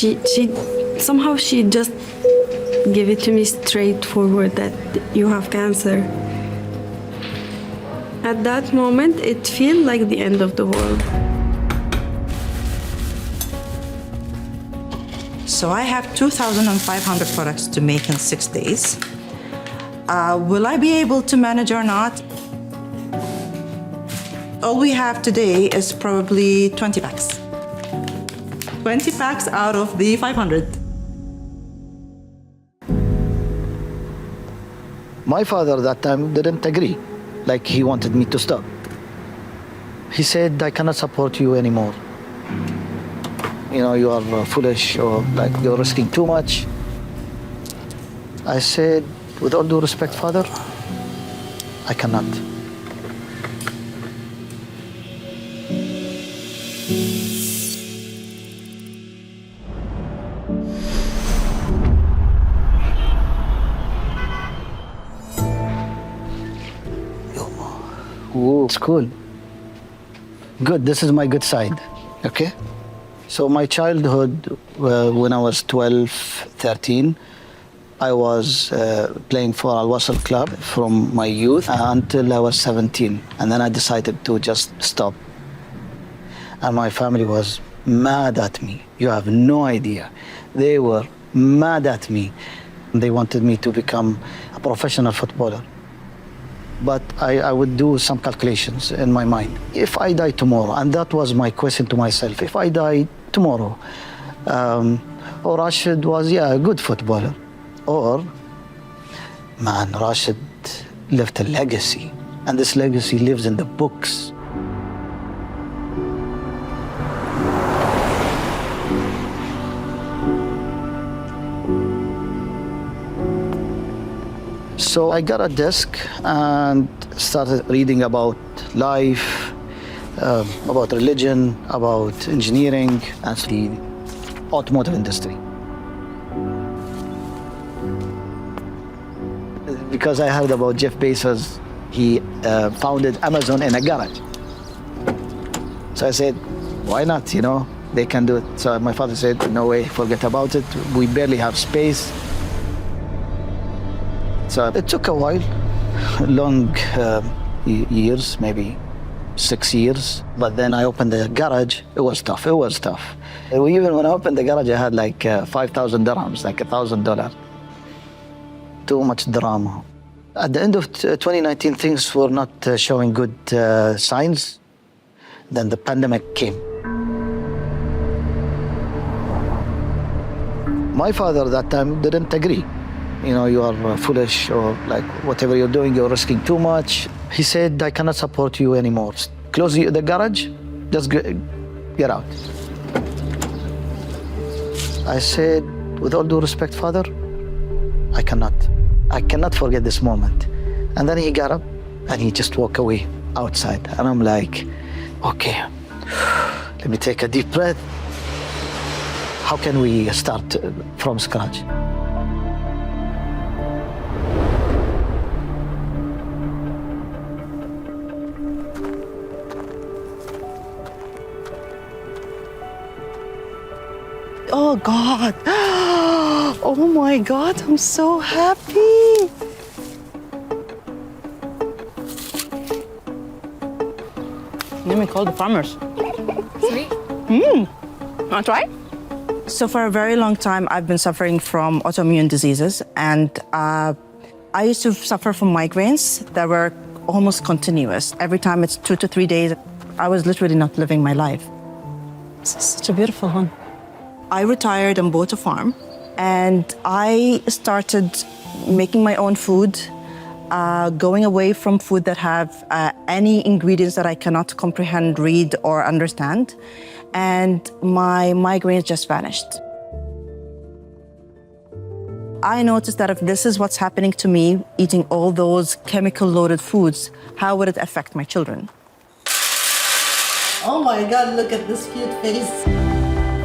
she somehow she just gave it to me straightforward that you have cancer. At that moment, it felt like the end of the world. So I have 2,500 products to make in 6 days. Will I be able to manage or not? All we have today is probably 20 packs. 20 packs out of the 500. My father that time didn't agree, like he wanted me to stop. He said, I cannot support you anymore. You know, you are foolish, or like you're risking too much. I said, with all due respect, Father, I cannot. Ooh, it's cool. Good, this is my good side, okay? So my childhood, when I was 12, 13, I was playing for Al Wasl Club from my youth until I was 17. And then I decided to just stop. And my family was mad at me. You have no idea. They were mad at me. They wanted me to become a professional footballer. But I would do some calculations in my mind. If I die tomorrow, and that was my question to myself, if I die tomorrow, or Rashid was, a good footballer, or, man, Rashid left a legacy, and this legacy lives in the books. So I got a desk and started reading about life, about religion, about engineering, and the automotive industry. Because I heard about Jeff Bezos, he founded Amazon in a garage. So I said, why not, you know, they can do it. So my father said, no way, forget about it. We barely have space. So it took a while, long years, maybe 6 years. But then I opened the garage. It was tough. Even when I opened the garage, I had like 5,000 dirhams, like $1,000. Too much drama. At the end of 2019, things were not showing good signs. Then the pandemic came. My father that time didn't agree. You know, you are foolish, or like whatever you're doing, you're risking too much. He said, I cannot support you anymore. Close the garage, just get out. I said, with all due respect, Father, I cannot forget this moment. And then he got up and he just walked away outside. And I'm like, okay, let me take a deep breath. How can we start from scratch? Oh God, oh my God, I'm so happy. Let me call the farmers. Sweet. Wanna try? So for a very long time, I've been suffering from autoimmune diseases, and I used to suffer from migraines that were almost continuous. Every time it's 2 to 3 days, I was literally not living my life. This is such a beautiful home. I retired and bought a farm, and I started making my own food, going away from food that have any ingredients that I cannot comprehend, read, or understand, and my migraines just vanished. I noticed that if this is what's happening to me, eating all those chemical-loaded foods, how would it affect my children? Oh my God, look at this cute face.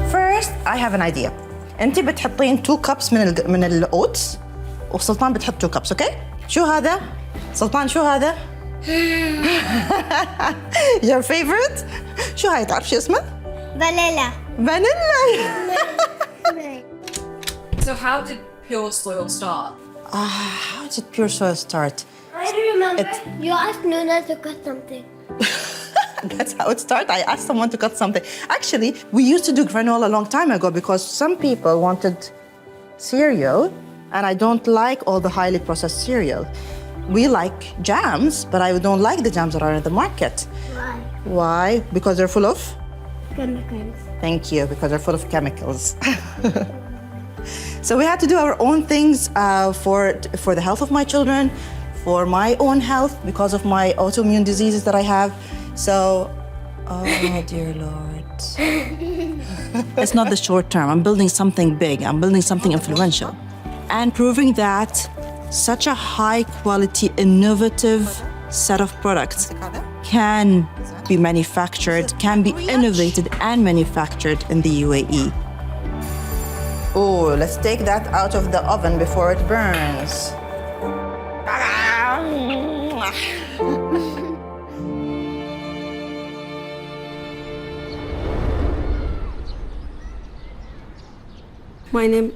First, I have an idea. أنتِ بتحطين 2 cups من الأوتس وسلطان بتحط 2 cups, okay? شو هذا؟ سلطان شو هذا؟ Your favorite؟ شو هاي تعرف شو اسمه؟ فانيلا. فانيلا. So how did Pure Soil start? How did Pure Soil start? I remember you asked Nuna to cut something. That's how it started. I asked someone to cut something. Actually, we used to do granola a long time ago because some people wanted cereal, and I don't like all the highly processed cereal. We like jams, but I don't like the jams that are in the market. Why? Why? Because they're full of? Chemicals. Thank you, because they're full of chemicals. So we had to do our own things for the health of my children, for my own health, because of my autoimmune diseases that I have. So, oh dear Lord. It's not the short term. I'm building something big. I'm building something influential. And proving that such a high quality, innovative set of products can be manufactured, can be innovated and manufactured in the UAE. Oh, let's take that out of the oven before it burns. My name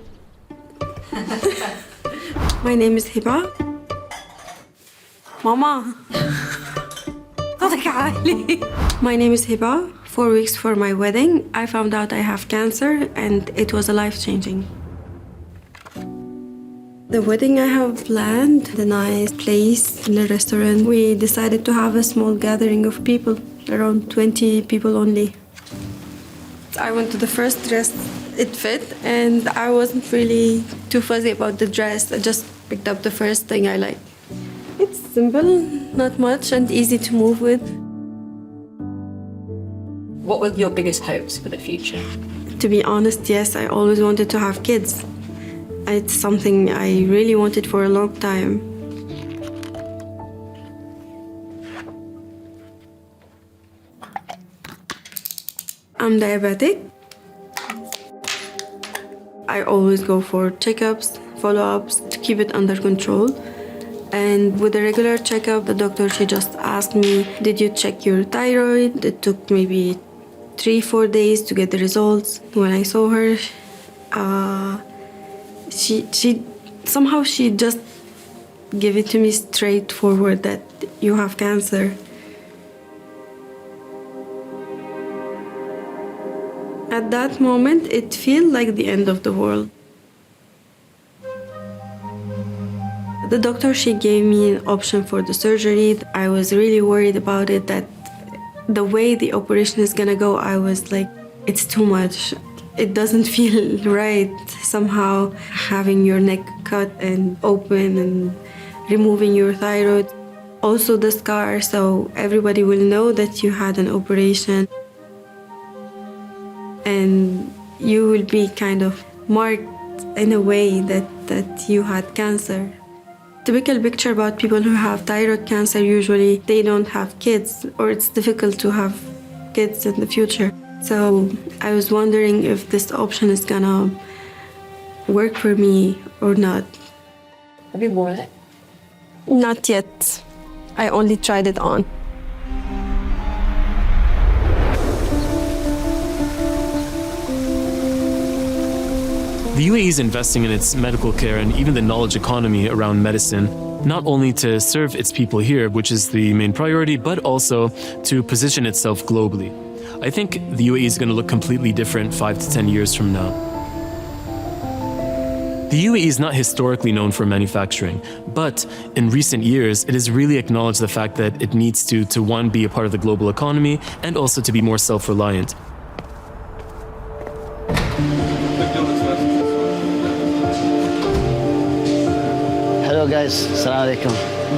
is Hiba. Mama. My name is Hiba. 4 weeks for my wedding, I found out I have cancer, and it was life-changing. The wedding I have planned, the nice place in the restaurant, we decided to have a small gathering of people, around 20 people only. I went to the first dress, it fit, and I wasn't really too fuzzy about the dress. I just picked up the first thing I like. It's simple, not much, and easy to move with. What were your biggest hopes for the future? To be honest, yes, I always wanted to have kids. It's something I really wanted for a long time. I'm diabetic. I always go for checkups, follow-ups to keep it under control. And with a regular checkup, the doctor, she just asked me, did you check your thyroid? It took maybe 3-4 days to get the results. When I saw her, she just gave it to me straightforward that you have cancer. At that moment, it felt like the end of the world. The doctor, she gave me an option for the surgery. I was really worried about it, that the way the operation is gonna go, I was like, it's too much. It doesn't feel right somehow, having your neck cut and open and removing your thyroid. Also the scar, so everybody will know that you had an operation. And you will be kind of marked in a way that you had cancer. Typical picture about people who have thyroid cancer, usually they don't have kids, or it's difficult to have kids in the future. So I was wondering if this option is gonna work for me or not. Have you worn it? Not yet. I only tried it on. The UAE is investing in its medical care and even the knowledge economy around medicine, not only to serve its people here, which is the main priority, but also to position itself globally. I think the UAE is going to look completely different 5 to 10 years from now. The UAE is not historically known for manufacturing, but in recent years, it has really acknowledged the fact that it needs to one, be a part of the global economy, and also to be more self-reliant. Hello guys, Assalamu alaikum.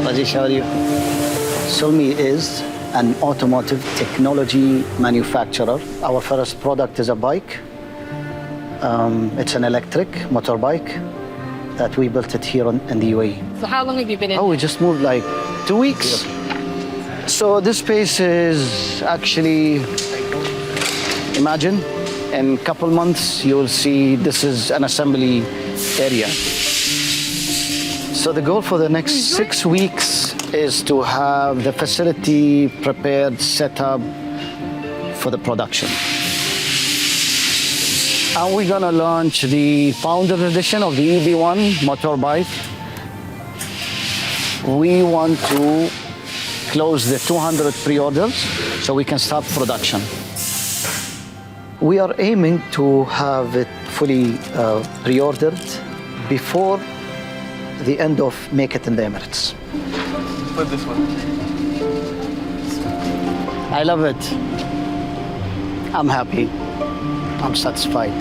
Rajesh, how are you? Solmi is an automotive technology manufacturer. Our first product is a bike. It's an electric motorbike that we built it here in the UAE. So how long have you been in? Oh, we just moved like 2 weeks. So this space is actually, imagine, in a couple months you'll see this is an assembly area. So the goal for the next 6 weeks is to have the facility prepared, set up for the production. And we're gonna launch the Founders Edition of the EB1 motorbike. We want to close the 200 pre-orders so we can start production. We are aiming to have it fully pre-ordered before the end of Make It in the Emirates. Put this one. I love it. I'm happy. I'm satisfied.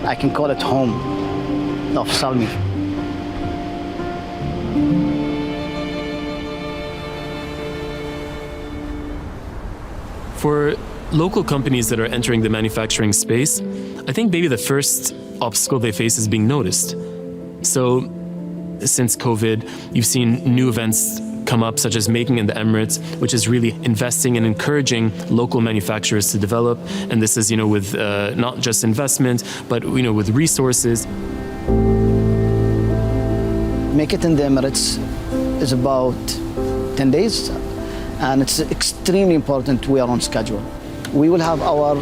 I can call it home of Salmi. For local companies that are entering the manufacturing space, I think maybe the first obstacle they face is being noticed. So, since COVID, you've seen new events come up, such as Making in the Emirates, which is really investing and encouraging local manufacturers to develop. And this is, with not just investment, but, with resources. Make It in the Emirates is about 10 days, and it's extremely important we are on schedule. We will have our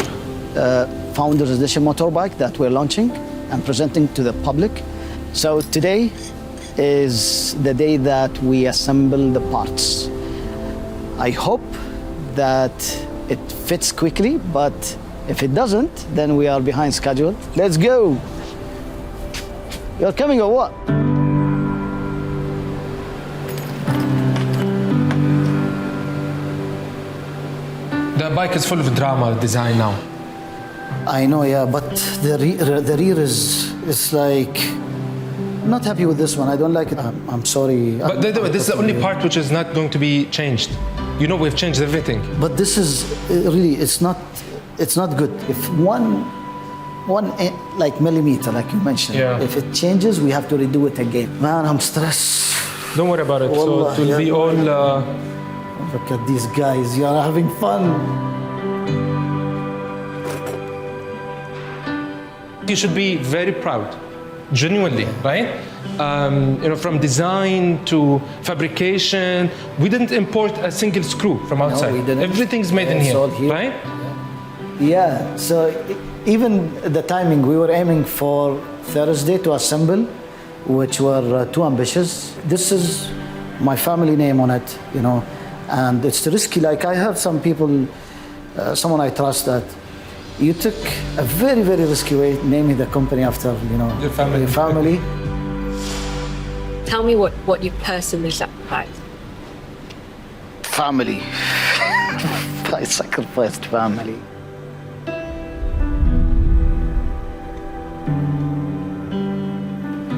Founders Edition motorbike that we're launching and presenting to the public. So today is the day that we assemble the parts. I hope that it fits quickly, but if it doesn't, then we are behind schedule. Let's go. You're coming or what? The bike is full of drama design now. I know, yeah, but the rear is like, I'm not happy with this one. I don't like it. I'm sorry. But this is the only part which is not going to be changed. We've changed everything. But this is really, it's not good. If one like millimeter, like you mentioned, if it changes, we have to redo it again. Man, I'm stressed. Don't worry about it. Wallah, so it will be all. Look at these guys. You are having fun. You should be very proud. Genuinely, right? From design to fabrication, we didn't import a single screw from outside. No, we didn't. Everything's made in It's here, all here, right? Yeah. So even the timing, we were aiming for Thursday to assemble, which were too ambitious. This is my family name on it, and it's risky. Like I have some people, someone I trust that. You took a very, very risky way naming the company after, Your family. Tell me what you personally sacrificed. Family. I sacrificed family.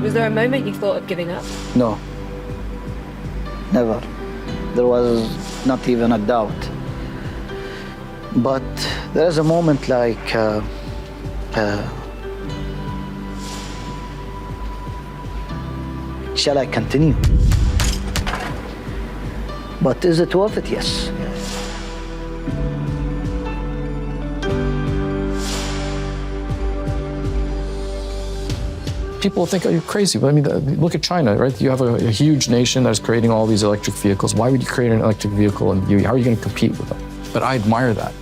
Was there a moment you thought of giving up? No. Never. There was not even a doubt. But there is a moment like, shall I continue? But is it worth it? Yes. People think, oh, you're crazy. But I mean, look at China, right? You have a huge nation that's creating all these electric vehicles. Why would you create an electric vehicle and how are you going to compete with them? But I admire that.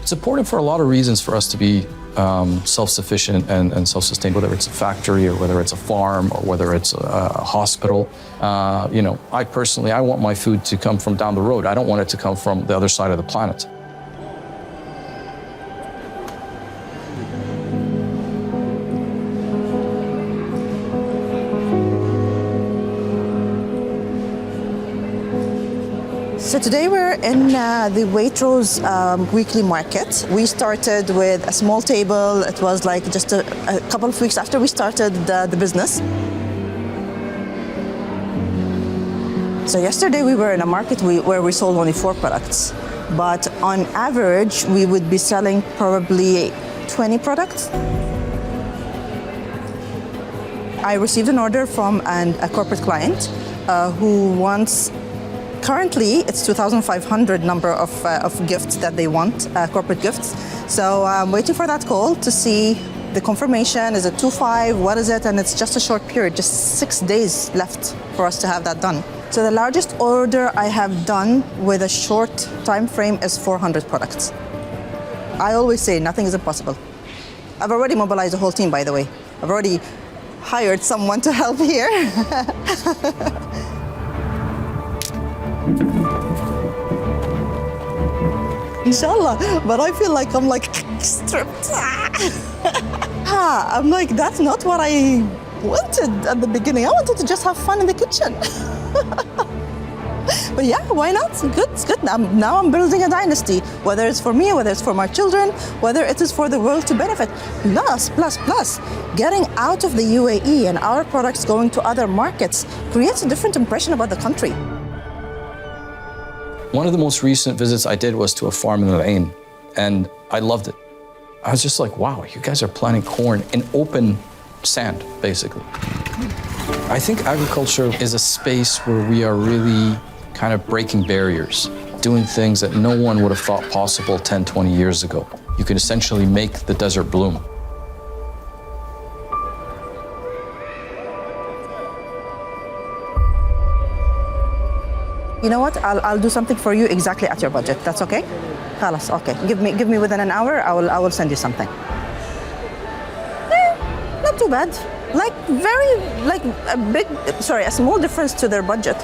It's important for a lot of reasons for us to be self-sufficient and self-sustained, whether it's a factory or whether it's a farm or whether it's a hospital. I personally, I want my food to come from down the road. I don't want it to come from the other side of the planet. So today we're in the Waitrose weekly market. We started with a small table. It was like just a couple of weeks after we started the business. So yesterday we were in a market where we sold only 4 products. But on average, we would be selling probably 20 products. I received an order from a corporate client who wants. Currently, it's 2,500 number of gifts that they want, corporate gifts. So I'm waiting for that call to see the confirmation. Is it 2.5? What is it? And it's just a short period, just 6 days left for us to have that done. So the largest order I have done with a short time frame is 400 products. I always say nothing is impossible. I've already mobilized the whole team, by the way. I've already hired someone to help here. Inshallah, but I feel like I'm like stripped. I'm like, that's not what I wanted at the beginning. I wanted to just have fun in the kitchen. But yeah, why not? Good, it's good. Now I'm building a dynasty, whether it's for me, whether it's for my children, whether it is for the world to benefit. Plus, getting out of the UAE and our products going to other markets creates a different impression about the country. One of the most recent visits I did was to a farm in Al-Ain, and I loved it. I was just like, wow, you guys are planting corn in open sand, basically. I think agriculture is a space where we are really kind of breaking barriers, doing things that no one would have thought possible 10, 20 years ago. You can essentially make the desert bloom. You know what? I'll do something for you exactly at your budget. That's okay? Khalas, okay. Give me within an hour. I will send you something. Not too bad. A small difference to their budget.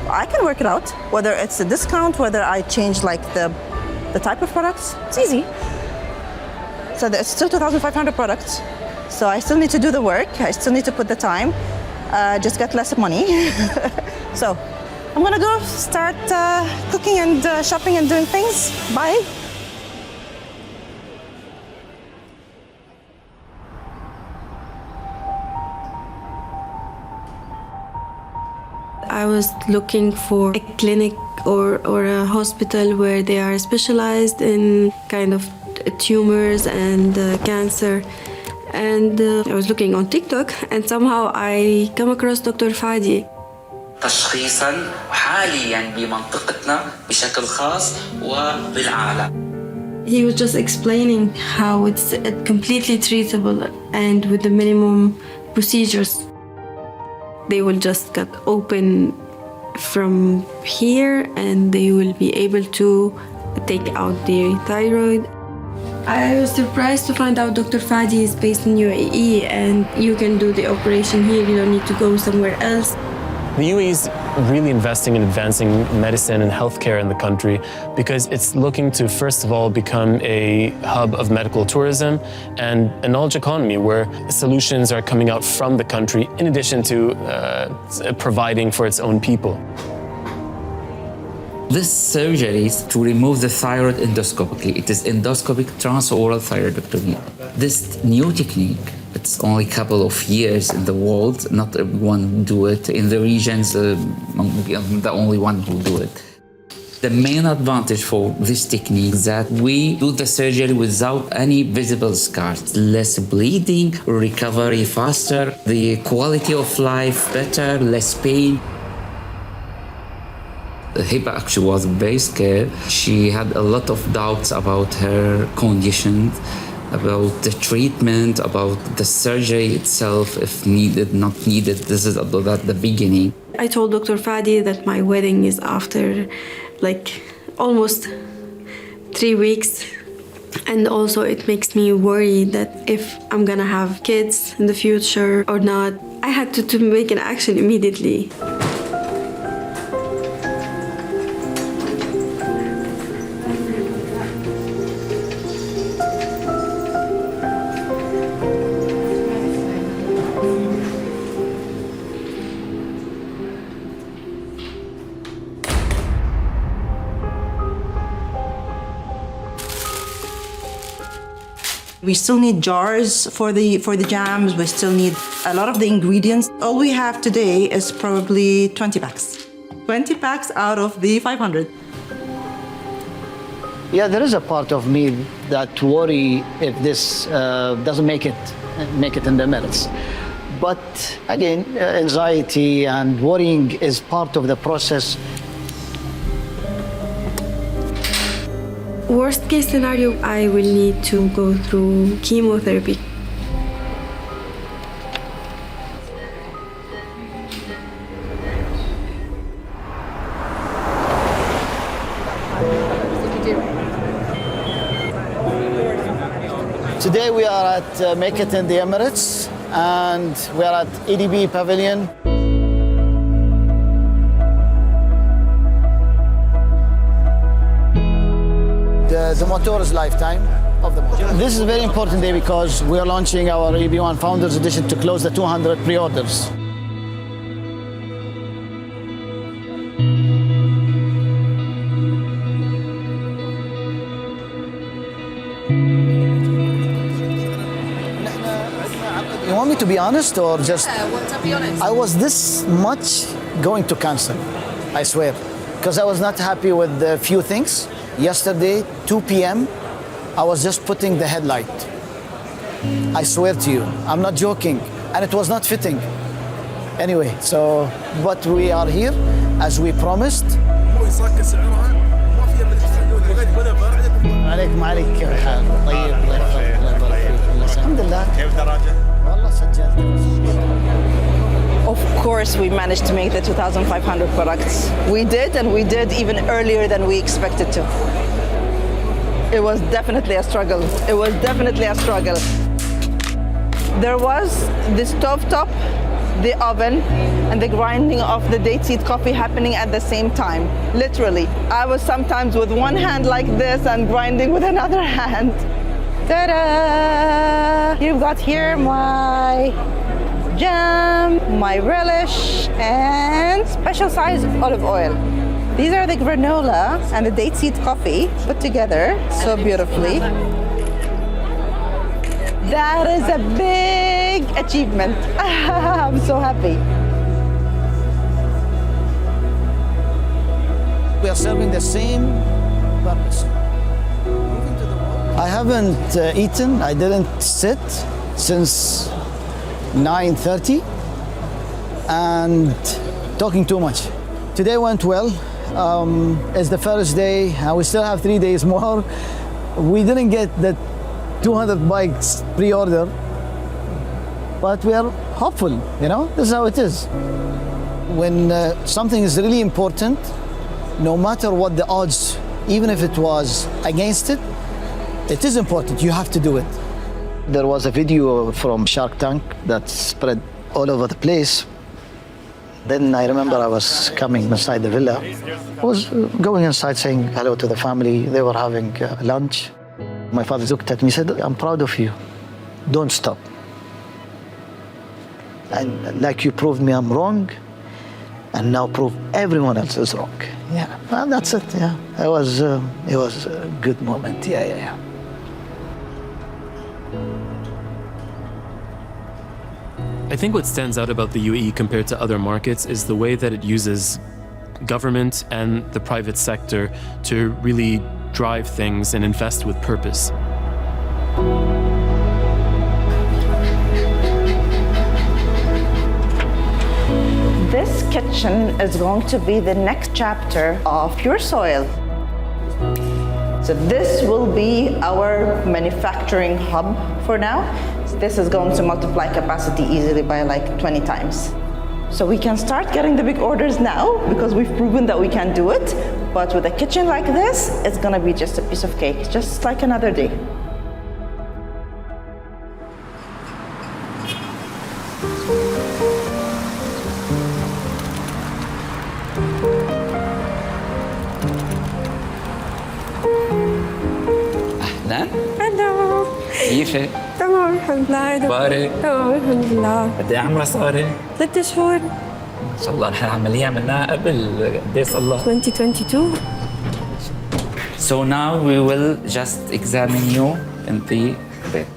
I can work it out. Whether it's a discount, whether I change like the type of products, it's easy. So it's still 2,500 products. So I still need to do the work. I still need to put the time. Just get less money. So I'm gonna go start cooking and shopping and doing things. Bye. I was looking for a clinic or a hospital where they are specialized in kind of tumors and cancer. And I was looking on TikTok and somehow I come across Dr. Fadi. تشخيصاً حالياً بمنطقتنا بشكل خاص وبالعالم. He was just explaining how it's completely treatable and with the minimum procedures. They will just cut open from here and they will be able to take out the thyroid. I was surprised to find out Dr. Fadi is based in UAE and you can do the operation here. You don't need to go somewhere else. The UAE is really investing in advancing medicine and healthcare in the country because it's looking to, first of all, become a hub of medical tourism and a knowledge economy where solutions are coming out from the country in addition to providing for its own people. This surgery is to remove the thyroid endoscopically. It is endoscopic transoral thyroidectomy. This new technique, it's only a couple of years in the world. Not everyone do it. In the regions, I'm the only one who do it. The main advantage for this technique is that we do the surgery without any visible scars. Less bleeding, recovery faster, the quality of life better, less pain. Hiba actually was very scared. She had a lot of doubts about her condition, about the treatment, about the surgery itself, if needed, not needed. This is at the beginning. I told Dr. Fadi that my wedding is after like almost 3 weeks. And also it makes me worry that if I'm gonna have kids in the future or not. I had to make an action immediately. We still need jars for the jams. We still need a lot of the ingredients. All we have today is probably 20 packs. 20 packs out of the 500. Yeah, there is a part of me that worry if this doesn't make it in the minutes. But again, anxiety and worrying is part of the process. Worst case scenario, I will need to go through chemotherapy. Today we are at Make It in the Emirates, and we are at EDB Pavilion. The motor is lifetime of the motor. This is a very important day because we are launching our EB1 Founders Edition to close the 200 pre-orders. You want me to be honest or just? To be honest. I was this much going to cancel, I swear, because I was not happy with a few things. Yesterday, 2 p.m., I was just putting the headlight. I swear to you, I'm not joking, and it was not fitting. Anyway, so, but we are here as we promised. عليك ما عليك كيف الحال؟ طيب الله يحفظك. الحمد لله. كيف دراجة؟ والله سجلت. Of course, we managed to make the 2,500 products. We did, and we did even earlier than we expected to. It was definitely a struggle. It was definitely a struggle. There was the stovetop, the oven, and the grinding of the date seed coffee happening at the same time. Literally. I was sometimes with one hand like this and grinding with another hand. Ta-da! You've got here my jam, my relish, and special size olive oil. These are the granola and the date seed coffee put together so beautifully. That is a big achievement. I'm so happy. We are serving the same purpose. I haven't eaten, I didn't sit since 9:30 and talking too much. Today went well. It's the first day and we still have 3 days more. We didn't get the 200 bikes pre-order, but we are hopeful, you know, this is how it is. When something is really important, no matter what the odds, even if it was against it, it is important, you have to do it. There was a video from Shark Tank that spread all over the place. Then I remember I was coming inside the villa. I was going inside saying hello to the family. They were having lunch. My father looked at me and said, I'm proud of you. Don't stop. And like you proved me I'm wrong, and now prove everyone else is wrong. Yeah, well, that's it, yeah. It was a good moment, yeah. I think what stands out about the UAE compared to other markets is the way that it uses government and the private sector to really drive things and invest with purpose. This kitchen is going to be the next chapter of Pure Soil. So this will be our manufacturing hub for now. This is going to multiply capacity easily by like 20 times. So we can start getting the big orders now because we've proven that we can do it. But with a kitchen like this, it's gonna be just a piece of cake, just like another day. أهلا هلو. كيفك؟ تمام الحمد لله. اخبارك؟ تمام الحمد لله. قد ايه عمرها صارت؟ 3 شهور. ما شاء الله نحن العملية عملناها قبل قد ايه صار لها؟ 2022. So now we will just examine you in the bed.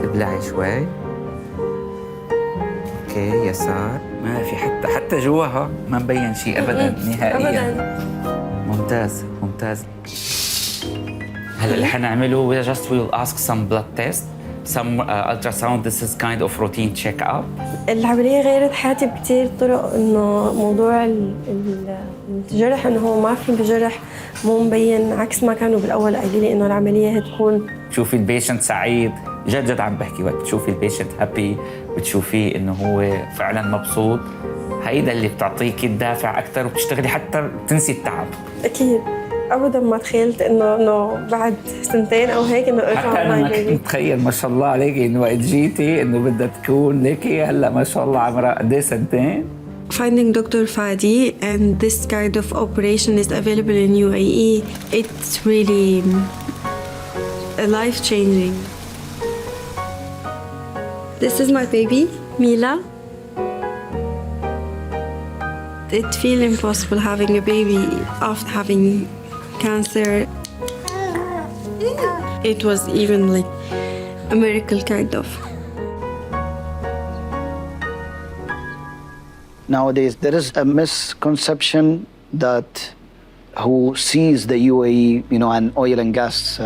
ابلعي شوي. اوكي يسار. ما في حتى جواها ما مبين شيء ابدا نهائيا. ابدا. ممتاز ممتاز. هلا اللي حنعمله we will ask some blood test, some ultrasound. This is kind of routine check-up. العملية غيرت حياتي بكتير طرق، إنه موضوع الجرح إنه هو ما في بجرح مو مبين، عكس ما كانوا بالأول قايلين لي إنه العملية هتكون. تشوفي البيشنت سعيد، جد عم بحكي، وقت بتشوفي البيشنت هابي بتشوفيه إنه هو فعلا مبسوط، هيدا اللي بتعطيك الدافع أكثر وبتشتغلي حتى تنسي التعب. أكيد أبدا ما تخيلت إنه بعد سنتين أو هيك إنه حتى أنا ما كنت متخيل ما شاء الله عليكي إنه وقت جيتي إنه بدها تكون ليكي هلا ما شاء الله عمرها قد إيه سنتين. Finding Dr. Fadi and this kind of operation is available in UAE, it's really life-changing. This is my baby, Mila. It feels impossible having a baby after having cancer. It was even like a miracle kind of. Nowadays, there is a misconception that who sees the UAE, an oil and gas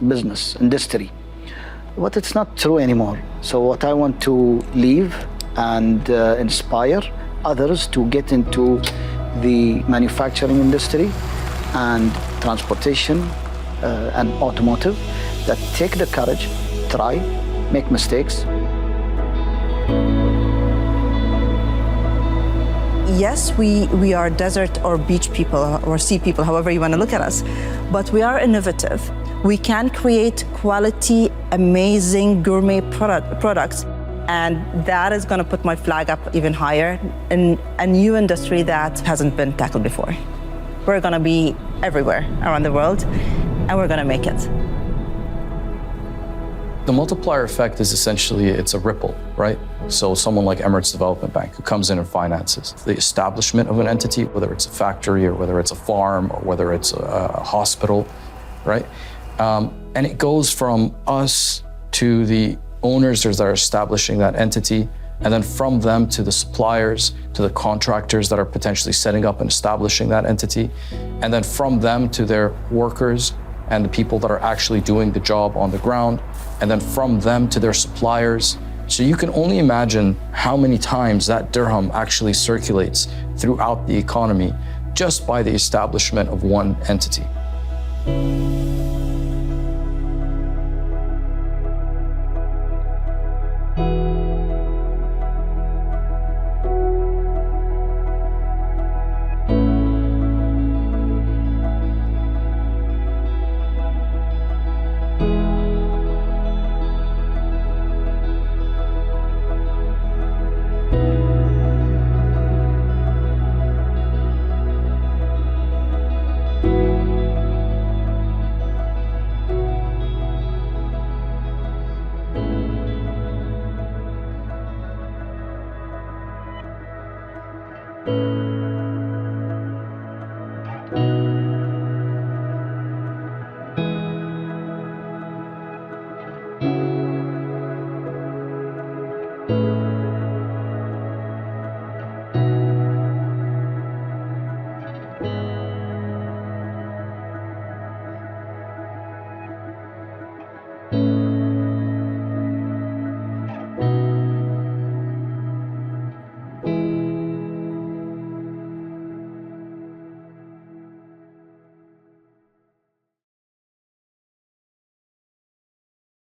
business industry. But it's not true anymore. So what I want to leave and inspire others to get into the manufacturing industry and transportation and automotive, that take the courage, try, make mistakes. Yes, we are desert or beach people or sea people, however you want to look at us, but we are innovative. We can create quality, amazing gourmet products, and that is going to put my flag up even higher in a new industry that hasn't been tackled before. We're going to be everywhere around the world, and we're going to make it. The multiplier effect is essentially, it's a ripple, right? So someone like Emirates Development Bank who comes in and finances the establishment of an entity, whether it's a factory or whether it's a farm or whether it's a hospital, right? And it goes from us to the owners that are establishing that entity, and then from them to the suppliers, to the contractors that are potentially setting up and establishing that entity, and then from them to their workers and the people that are actually doing the job on the ground, and then from them to their suppliers. So you can only imagine how many times that dirham actually circulates throughout the economy just by the establishment of one entity.